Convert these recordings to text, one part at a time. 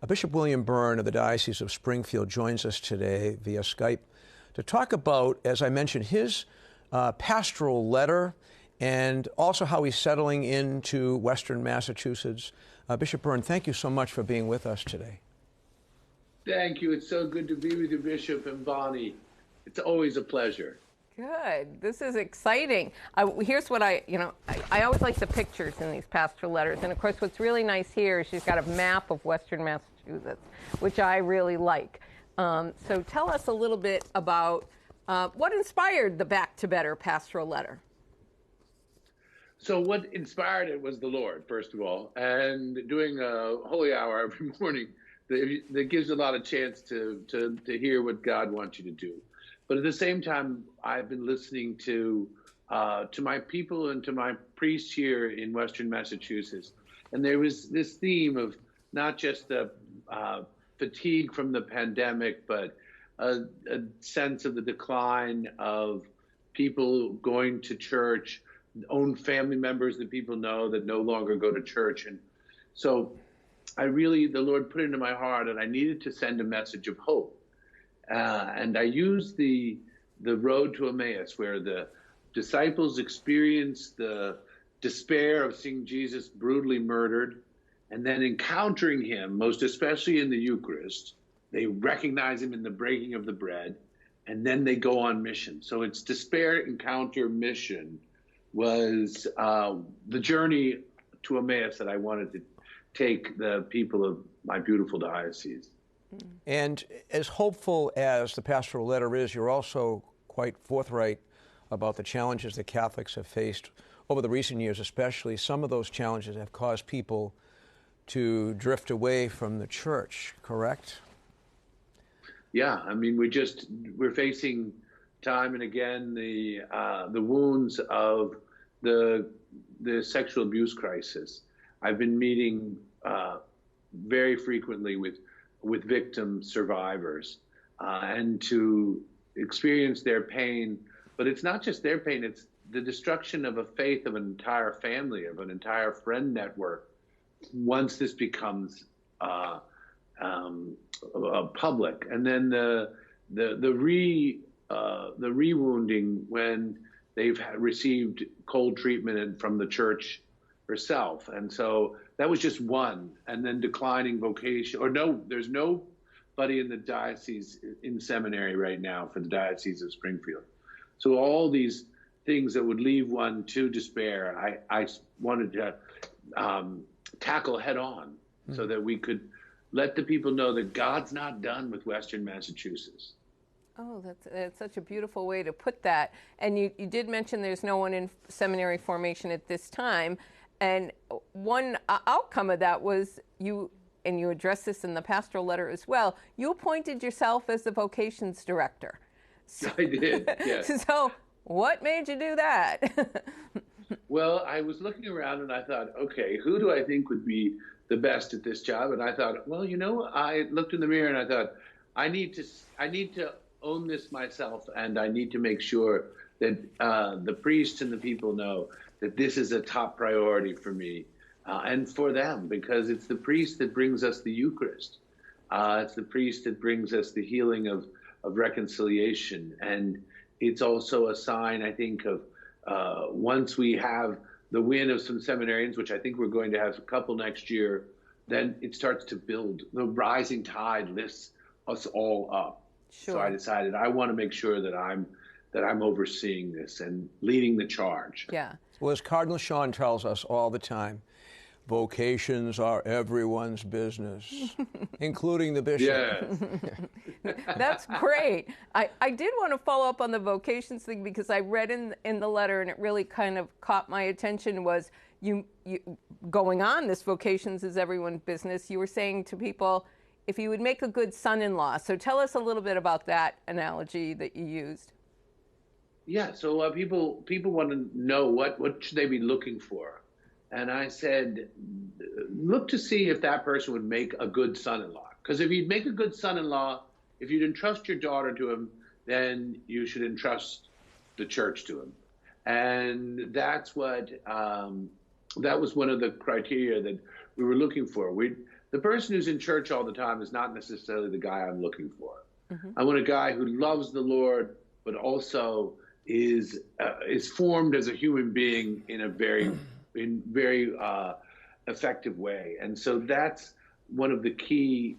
Bishop William Byrne of the Diocese of Springfield joins us today via Skype to talk about, as I mentioned, his pastoral letter and also how he's settling into Western Massachusetts. Bishop Byrne, thank you so much for being with us today. Thank you. It's so good to be with you, Bishop and Bonnie. It's always a pleasure. Good. This is exciting. Here's what I always like the pictures in these pastoral letters. And of course, what's really nice here is she's got a map of Western Massachusetts, which I really like. So tell us a little bit about what inspired the Back to Better pastoral letter. So what inspired it was the Lord, first of all, and doing a holy hour every morning that gives a lot of chance to hear what God wants you to do. But at the same time, I've been listening to my people and to my priests here in Western Massachusetts. And there was this theme of not just the fatigue from the pandemic, but a sense of the decline of people going to church, own family members that people know that no longer go to church. And so the Lord put it into my heart that I needed to send a message of hope. And I used the road to Emmaus, where the disciples experienced the despair of seeing Jesus brutally murdered, and then encountering him, most especially in the Eucharist. They recognize him in the breaking of the bread, and then they go on mission. So it's despair, encounter, mission was the journey to Emmaus that I wanted to take the people of my beautiful diocese. And as hopeful as the pastoral letter is, you're also quite forthright about the challenges that Catholics have faced over the recent years, especially. Some of those challenges have caused people to drift away from the church, correct? Yeah, I mean, we're facing time and again the wounds of the sexual abuse crisis. I've been meeting very frequently with victim survivors and to experience their pain. But it's not just their pain, it's the destruction of a faith of an entire family, of an entire friend network, once this becomes public. And then the re-wounding when they've received cold treatment from the church herself. And so that was just one. And then declining vocation, there's nobody in the diocese in seminary right now for the Diocese of Springfield. So all these things that would leave one to despair, I wanted to tackle head on so that we could let the people know that God's not done with Western Massachusetts. Oh, that's such a beautiful way to put that. And you did mention there's no one in seminary formation at this time. And one outcome of that was you addressed this in the pastoral letter as well, you appointed yourself as the Vocations director. So, I did, yes. So what made you do that? Well, I was looking around and I thought, okay, who do I think would be the best at this job? And I thought, well, I looked in the mirror and I thought, I need to own this myself, and I need to make sure that the priests and the people know that this is a top priority for me and for them, because it's the priest that brings us the Eucharist. It's the priest that brings us the healing of reconciliation. And it's also a sign, I think, of once we have the win of some seminarians, which I think we're going to have a couple next year, then it starts to build. The rising tide lifts us all up. Sure. So I decided I want to make sure that I'm overseeing this and leading the charge. Yeah. Well, as Cardinal Sean tells us all the time, vocations are everyone's business, including the bishop. Yeah. That's great. I did want to follow up on the vocations thing, because I read in the letter, and it really kind of caught my attention, was you going on this vocations is everyone's business. You were saying to people, if you would make a good son-in-law. So tell us a little bit about that analogy that you used. Yeah, so people want to know what should they be looking for. And I said, look to see if that person would make a good son-in-law. Because if you'd make a good son-in-law, if you'd entrust your daughter to him, then you should entrust the church to him. And that's what that was one of the criteria that we were looking for. the person who's in church all the time is not necessarily the guy I'm looking for. I want a guy who loves the Lord, but also is formed as a human being in a very effective way. And so that's one of the key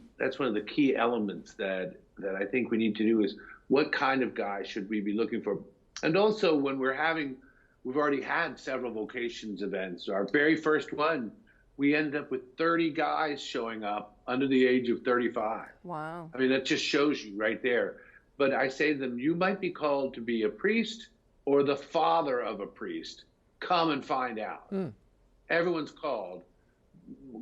elements that I think we need to do is what kind of guy should we be looking for? And also when we've already had several vocations events. Our very first one, we ended up with 30 guys showing up under the age of 35. Wow. I mean, that just shows you right there. But I say to them, you might be called to be a priest or the father of a priest. Come and find out. Everyone's called.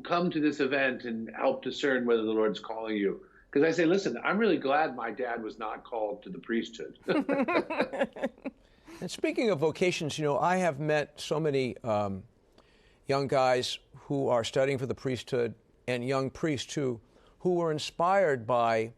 Come to this event and help discern whether the Lord's calling you. Because I say, listen, I'm really glad my dad was not called to the priesthood. And speaking of vocations, I have met so many young guys who are studying for the priesthood and young priests too, who were inspired by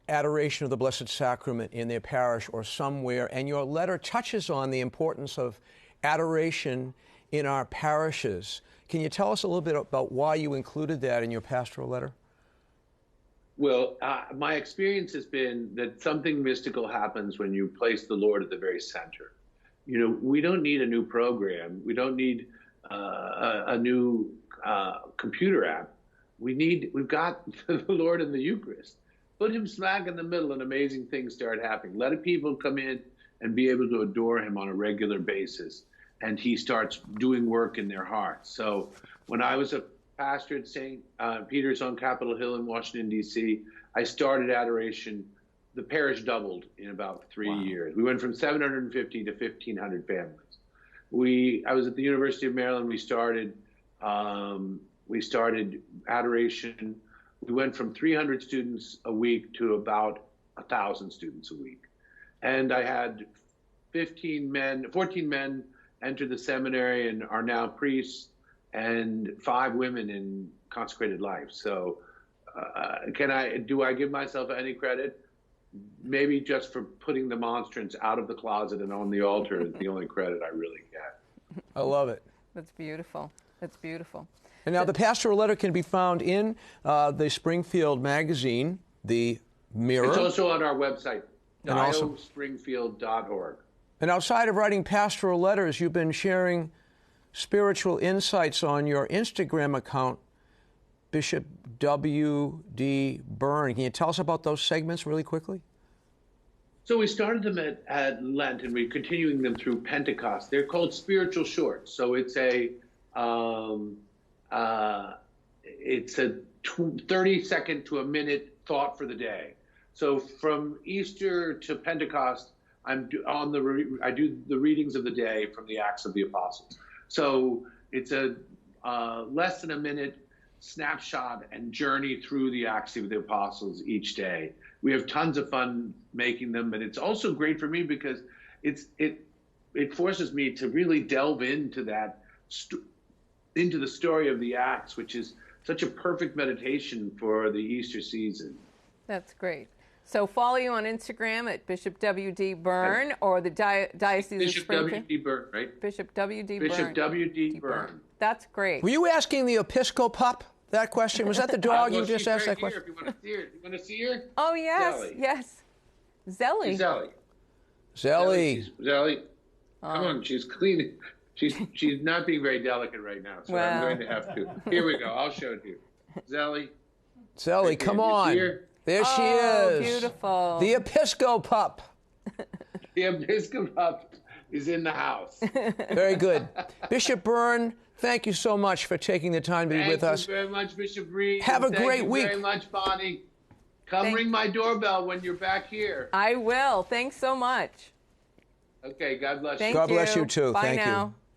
adoration of the Blessed Sacrament in their parish or somewhere. And your letter touches on the importance of adoration in our parishes. Can you tell us a little bit about why you included that in your pastoral letter? Well, my experience has been that something mystical happens when you place the Lord at the very center. We don't need a new program. We don't need a new computer app. We've got the Lord in the Eucharist. Put him smack in the middle and amazing things start happening. Let people come in and be able to adore him on a regular basis. And he starts doing work in their hearts. So when I was a pastor at St. Peter's on Capitol Hill in Washington, D.C., I started adoration. The parish doubled in about 3 years. We went from 750 to 1,500 families. I was at the University of Maryland. We started adoration. We went from 300 students a week to about 1,000 students a week. And I had 14 men enter the seminary and are now priests, and 5 women in consecrated life. So do I give myself any credit? Maybe just for putting the monstrance out of the closet and on the altar is the only credit I really get. I love it. That's beautiful. That's beautiful. And now the pastoral letter can be found in the Springfield magazine, the Mirror. It's also on our website, diospringfield.org. And outside of writing pastoral letters, you've been sharing spiritual insights on your Instagram account, Bishop W.D. Byrne. Can you tell us about those segments really quickly? So we started them at Lent, and we're continuing them through Pentecost. They're called spiritual shorts. So it's a 30-second to a minute thought for the day. So from Easter to Pentecost, I do the readings of the day from the Acts of the Apostles. So it's a less than a minute snapshot and journey through the Acts of the Apostles each day. We have tons of fun making them, but it's also great for me because it forces me to really delve into into the story of the Acts, which is such a perfect meditation for the Easter season. That's great. So follow you on Instagram at Bishop W.D. Byrne or the Diocese of Springfield. Bishop W.D. Byrne, right? Bishop W.D. Byrne. Bishop W.D. Byrne. That's great. Were you asking the Episcopop that question? Was that the dog you just asked that question? If you want to see her. You want to see her? Oh, yes. Zelly. Yes. Zelly. Zelly. Zelly. Come on, she's cleaning. She's not being very delicate right now, so I'm going to have to. Here we go. I'll show it to you. Zelly. Zelly, come on. There she is. Beautiful. The Episcopop. The Episcopop is in the house. Very good. Bishop Byrne, thank you so much for taking the time to be with us. Thank you very much, Bishop Reed. Have a great week. Thank you very much, Bonnie. Come ring my doorbell when you're back here. I will. Thanks so much. Okay, God bless you. Thank God you. bless you, too. Bye Thank now. you.